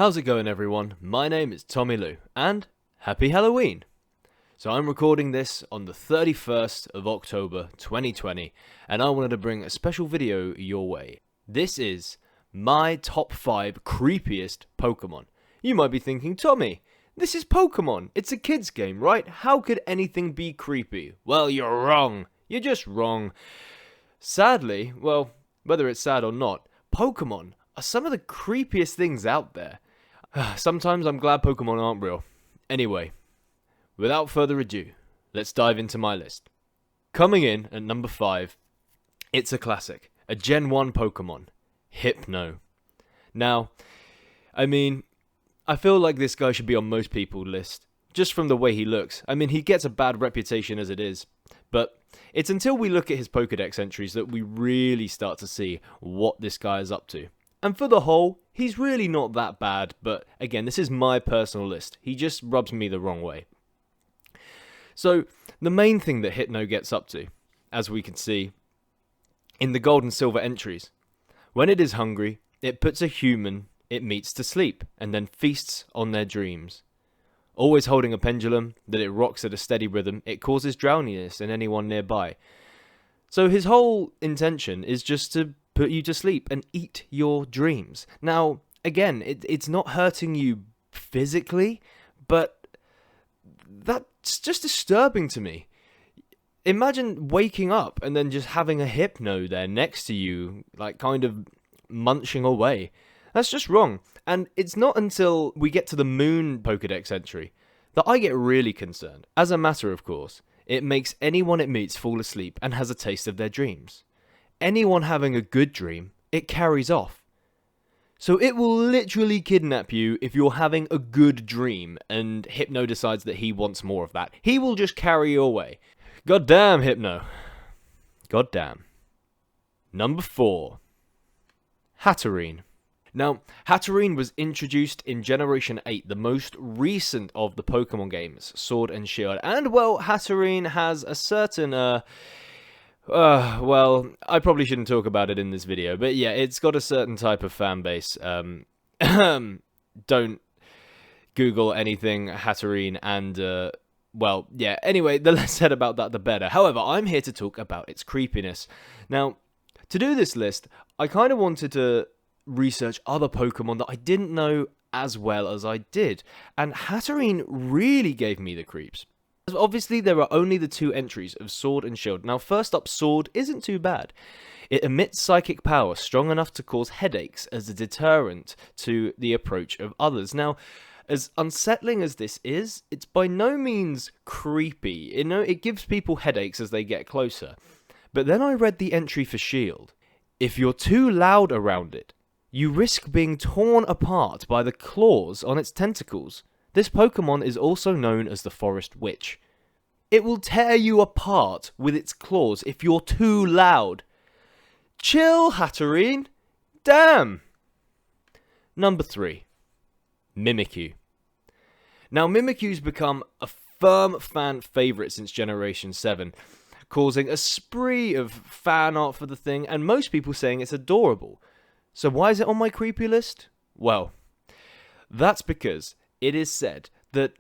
How's it going, everyone? My name is TommyLew, and happy Halloween! So I'm recording this on the 31st of October 2020, and I wanted to bring a special video your way. This is my top 5 creepiest Pokemon. You might be thinking, Tommy, this is Pokemon. It's a kid's game, right? How could anything be creepy? Well, you're wrong. You're just wrong. Sadly, well, whether it's sad or not, Pokemon are some of the creepiest things out there. Sometimes I'm glad Pokemon aren't real. Anyway, without further ado, let's dive into my list. Coming in at number 5, it's a classic, a Gen 1 Pokemon, Hypno. Now, I feel like this guy should be on most people's list, just from the way he looks. He gets a bad reputation as it is, but it's until we look at his Pokedex entries that we really start to see what this guy is up to. And for the whole, he's really not that bad, but again, this is my personal list. He just rubs me the wrong way. So, the main thing that Hypno gets up to, as we can see in the gold and silver entries, when it is hungry, it puts a human it meets to sleep, and then feasts on their dreams. Always holding a pendulum that it rocks at a steady rhythm, it causes drowsiness in anyone nearby. So his whole intention is just to put you to sleep and eat your dreams. Now, again, it's not hurting you physically, but that's just disturbing to me. Imagine waking up and then just having a Hypno there next to you, like kind of munching away. That's just wrong. And it's not until we get to the Moon Pokedex entry that I get really concerned. As a matter of course, it makes anyone it meets fall asleep and has a taste of their dreams. Anyone having a good dream, it carries off. So it will literally kidnap you if you're having a good dream and Hypno decides that he wants more of that. He will just carry you away. God damn, Hypno. God damn. Number 4. Hatarine. Now, Hatarine was introduced in Generation 8, the most recent of the Pokemon games, Sword and Shield. And, well, Hatarine has a certain, well, I probably shouldn't talk about it in this video, but yeah, it's got a certain type of fan base. Don't Google anything Hatarine and, well, yeah, anyway, the less said about that, the better. However, I'm here to talk about its creepiness. Now, to do this list, I kind of wanted to research other Pokemon that I didn't know as well as I did, and Hatarine really gave me the creeps. Obviously, there are only the 2 entries of Sword and Shield. Now, first up, Sword isn't too bad. It emits psychic power strong enough to cause headaches as a deterrent to the approach of others. Now, as unsettling as this is, it's by no means creepy. It gives people headaches as they get closer. But then I read the entry for Shield. If you're too loud around it, you risk being torn apart by the claws on its tentacles. This Pokemon is also known as the Forest Witch. It will tear you apart with its claws if you're too loud. Chill, Hatarine. Damn. Number 3. Mimikyu. Now, Mimikyu's become a firm fan favourite since Generation 7, causing a spree of fan art for the thing, and most people saying it's adorable. So why is it on my creepy list? Well, that's because it is said that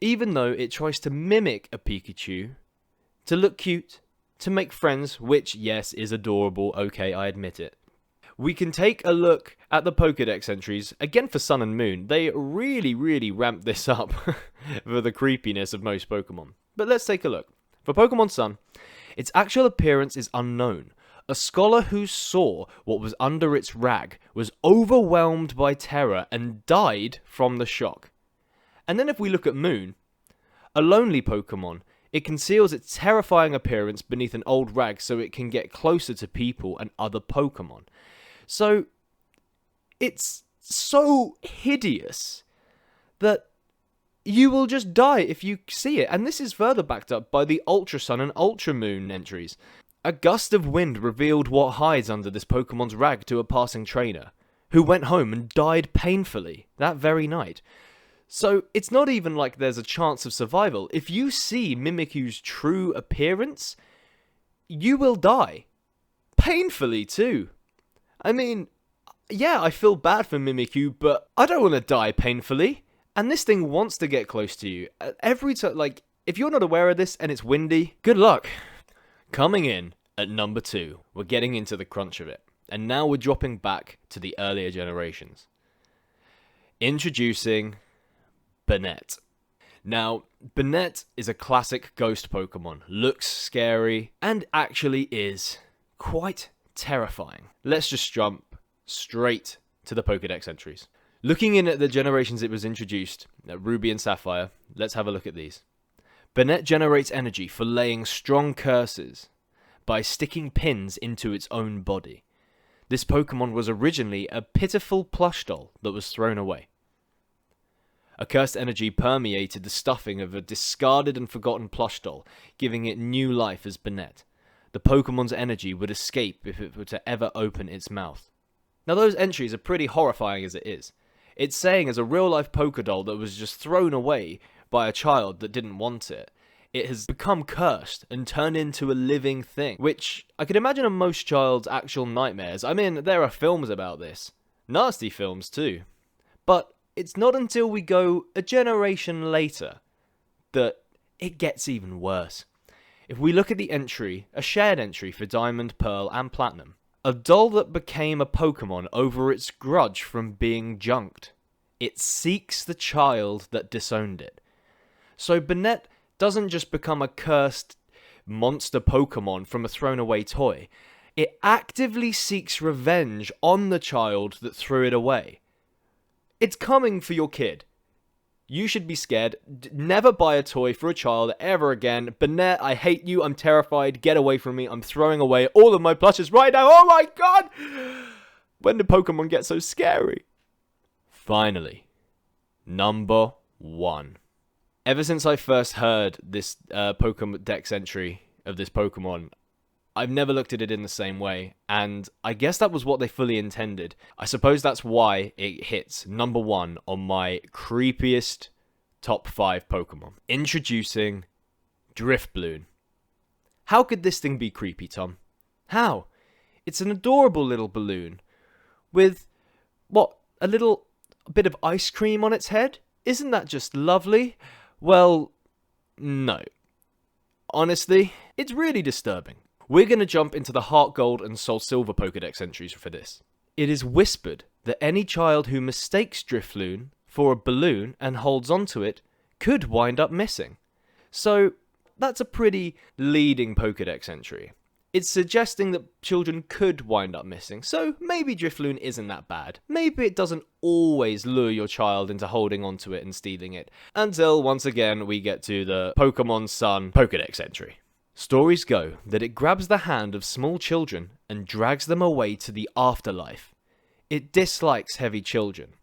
even though it tries to mimic a Pikachu, to look cute, to make friends, which, yes, is adorable, okay, I admit it, we can take a look at the Pokedex entries, again for Sun and Moon. They really ramped this up for the creepiness of most Pokemon. But let's take a look. For Pokemon Sun, its actual appearance is unknown. A scholar who saw what was under its rag was overwhelmed by terror and died from the shock. And then if we look at Moon, a lonely Pokemon, it conceals its terrifying appearance beneath an old rag so it can get closer to people and other Pokemon. So, it's so hideous that you will just die if you see it. And this is further backed up by the Ultra Sun and Ultra Moon entries. A gust of wind revealed what hides under this Pokemon's rag to a passing trainer, who went home and died painfully that very night. So it's not even like there's a chance of survival. If you see Mimikyu's true appearance, you will die. Painfully too. yeah, I feel bad for Mimikyu, but I don't want to die painfully. And this thing wants to get close to you. Every time, like, if you're not aware of this and it's windy, good luck. Coming in at number 2, we're getting into the crunch of it. And now we're dropping back to the earlier generations. Introducing Burnett. Now, Burnett is a classic ghost Pokemon. Looks scary and actually is quite terrifying. Let's just jump straight to the Pokedex entries. Looking in at the generations it was introduced, Ruby and Sapphire, let's have a look at these. Burnett generates energy for laying strong curses by sticking pins into its own body. This Pokemon was originally a pitiful plush doll that was thrown away. A cursed energy permeated the stuffing of a discarded and forgotten plush doll, giving it new life as Burnett. The Pokemon's energy would escape if it were to ever open its mouth. Now those entries are pretty horrifying as it is. It's saying as a real-life Pokédoll that was just thrown away by a child that didn't want it, it has become cursed and turned into a living thing, which I could imagine are most child's actual nightmares. I mean, there are films about this. Nasty films too. But it's not until we go a generation later that it gets even worse. If we look at the entry, a shared entry for Diamond, Pearl and Platinum, a doll that became a Pokemon over its grudge from being junked. It seeks the child that disowned it. So Burnett doesn't just become a cursed monster Pokemon from a thrown away toy. It actively seeks revenge on the child that threw it away. It's coming for your kid. You should be scared. Never buy a toy for a child ever again. Burnett, I hate you. I'm terrified. Get away from me. I'm throwing away all of my plushes right now. Oh my god! When did Pokemon get so scary? Finally, number 1. Ever since I first heard this Pokedex entry of this Pokemon, I've never looked at it in the same way, and I guess that was what they fully intended. I suppose that's why it hits number 1 on my creepiest top 5 Pokemon. Introducing Driftbloon. How could this thing be creepy, Tom? How? It's an adorable little balloon with, what, a little bit of ice cream on its head? Isn't that just lovely? Well, no. Honestly, it's really disturbing. We're going to jump into the Heart Gold and Soul Silver Pokedex entries for this. It is whispered that any child who mistakes Driftbloon for a balloon and holds onto it could wind up missing. So, that's a pretty leading Pokedex entry. It's suggesting that children could wind up missing, so maybe Driftbloon isn't that bad. Maybe it doesn't always lure your child into holding onto it and stealing it, until once again we get to the Pokemon Sun Pokedex entry. Stories go that it grabs the hand of small children and drags them away to the afterlife. It dislikes heavy children.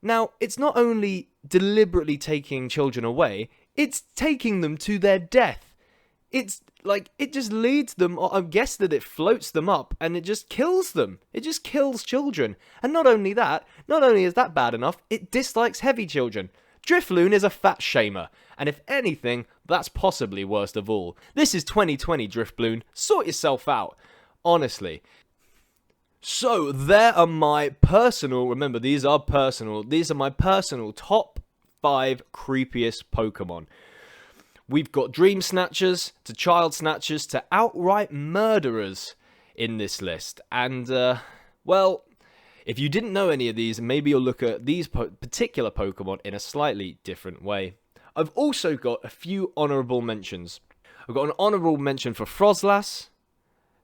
Now, it's not only deliberately taking children away, it's taking them to their death. It's like, it just leads them, or I guess that it floats them up, and it just kills them. It just kills children. And not only is that bad enough, it dislikes heavy children. Driftbloon is a fat shamer, and if anything, that's possibly worst of all. This is 2020, Driftbloon. Sort yourself out. Honestly. So, there are my personal, remember, these are my personal top 5 creepiest Pokemon. We've got Dream Snatchers, to Child Snatchers, to outright murderers in this list. And, well, if you didn't know any of these, maybe you'll look at these particular Pokemon in a slightly different way. I've also got a few honourable mentions. I've got an honourable mention for Froslas,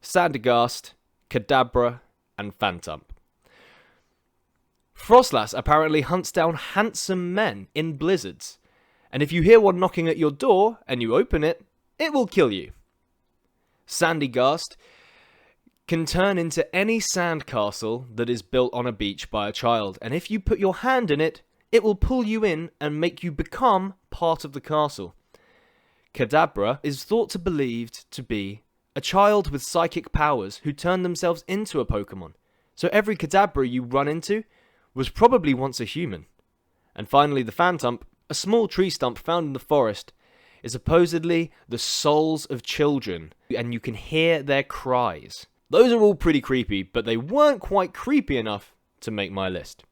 Sandygast, Kadabra, and Phantump. Froslas apparently hunts down handsome men in blizzards. And if you hear one knocking at your door and you open it, it will kill you. Sandygast can turn into any sandcastle that is built on a beach by a child, and if you put your hand in it, it will pull you in and make you become part of the castle. Kadabra is thought to believed to be a child with psychic powers who turned themselves into a Pokemon. So every Kadabra you run into was probably once a human. And finally, the Phantump, a small tree stump found in the forest, is supposedly the souls of children, and you can hear their cries. Those are all pretty creepy, but they weren't quite creepy enough to make my list.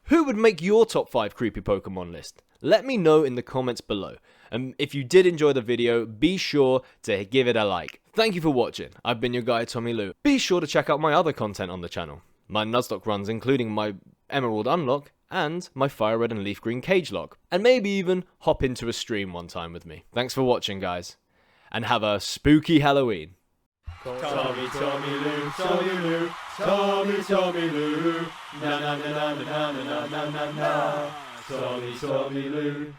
Who would make your top 5 creepy Pokemon list? Let me know in the comments below. And if you did enjoy the video, be sure to give it a like. Thank you for watching. I've been your guy, TommyLew. Be sure to check out my other content on the channel. My Nuzlocke runs, including my Emerald Unlock and my Fire Red and Leaf Green Cage Lock. And maybe even hop into a stream one time with me. Thanks for watching, guys. And have a spooky Halloween. TommyLew, TommyLew, TommyLew, na na na na na na na na na na, TommyLew.